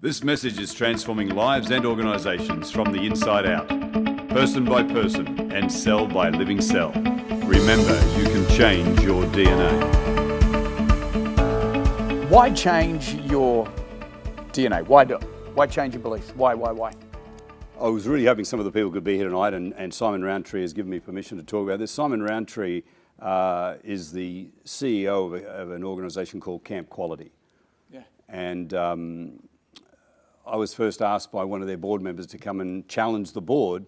This message is transforming lives and organisations from the inside out, person by person and cell by living cell. Remember, you can change your DNA. Why change your DNA? Why change your beliefs? Why? I was really hoping some of the people could be here tonight, and Simon Roundtree has given me permission to talk about this. Simon Roundtree is the CEO of an organisation called Camp Quality. Yeah. And I was first asked by one of their board members to come and challenge the board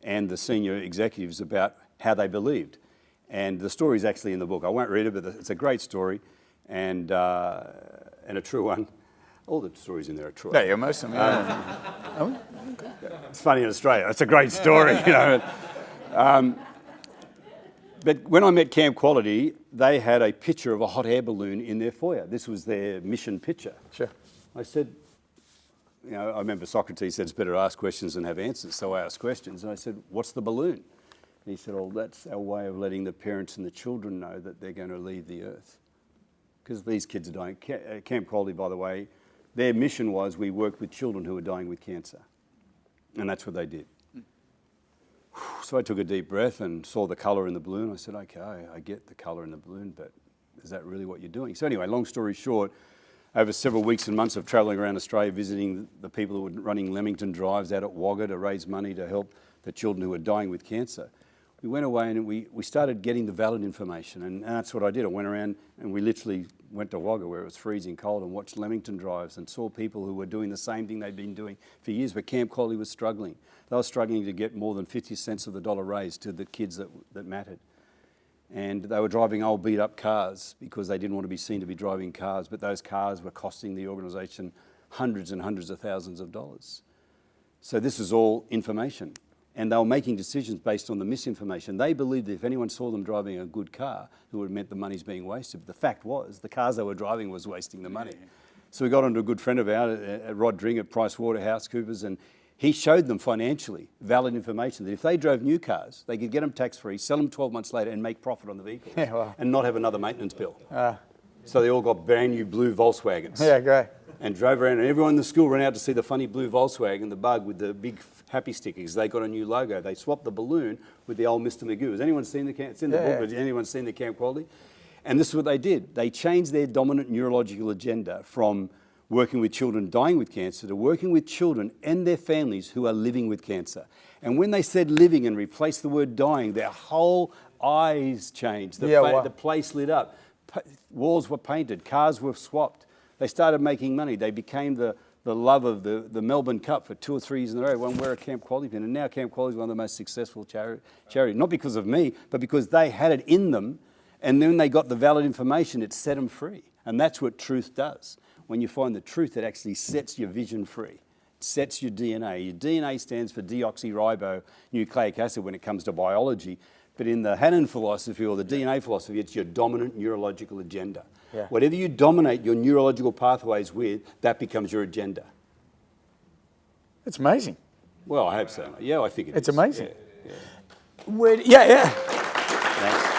and the senior executives about how they believed. And the story is actually in the book. I won't read it, but it's a great story and a true one. All the stories in there are true. Yeah, most of them. It's funny in Australia. It's a great story, you know. But when I met Camp Quality, they had a picture of a hot air balloon in their foyer. This was their mission picture. Sure. I said, you know, I remember Socrates said it's better to ask questions than have answers, so I asked questions. And I said, what's the balloon? And he said, well, that's our way of letting the parents and the children know that they're going to leave the earth. Because these kids are dying. Camp Quality, by the way, their mission was we worked with children who were dying with cancer. And that's what they did. So I took a deep breath and saw the colour in the balloon. I said, okay, I get the colour in the balloon, but is that really what you're doing? So anyway, long story short, over several weeks and months of travelling around Australia, visiting the people who were running Leamington drives out at Wagga to raise money to help the children who were dying with cancer, we went away and we started getting the valid information, and that's what I did. I went around and we literally went to Wagga where it was freezing cold and watched Leamington drives and saw people who were doing the same thing they'd been doing for years, but Camp Quality was struggling. They were struggling to get more than 50 cents of the dollar raised to the kids that mattered. And they were driving old beat up cars because they didn't want to be seen to be driving cars, but those cars were costing the organisation hundreds and hundreds of thousands of dollars. So this is all information. And they were making decisions based on the misinformation. They believed that if anyone saw them driving a good car, it would have meant the money's being wasted. But the fact was, the cars they were driving was wasting the money. So we got onto a good friend of ours, Rod Dring at PricewaterhouseCoopers, and he showed them financially valid information that if they drove new cars, they could get them tax-free, sell them 12 months later and make profit on the vehicles and not have another maintenance bill. So they all got brand new blue Volkswagens. Yeah, great. And drove around, and everyone in the school ran out to see the funny blue Volkswagen, the bug with the big happy stickers. They got a new logo. They swapped the balloon with the old Mr. Magoo. Has anyone seen the camp? It's in the book. Has anyone seen the Camp Quality? And this is what they did. They changed their dominant neurological agenda from working with children dying with cancer to working with children and their families who are living with cancer. And when they said living and replaced the word dying, their whole eyes changed. The place lit up. Walls were painted. Cars were swapped. They started making money. They became the love of the Melbourne Cup for 2 or 3 years in a row. One wear a Camp Quality pin. And now Camp Quality is one of the most successful charity. Not because of me, but because they had it in them. And then they got the valid information, it set them free. And that's what truth does. When you find the truth, it actually sets your vision free. It sets your DNA. Your DNA stands for deoxyribonucleic acid when it comes to biology. But in the Hannon philosophy or the DNA philosophy, it's your dominant neurological agenda. Yeah. Whatever you dominate your neurological pathways with, that becomes your agenda. It's amazing. Well, I hope so. Yeah, I think it is. It's amazing. Yeah. Yeah. Thanks.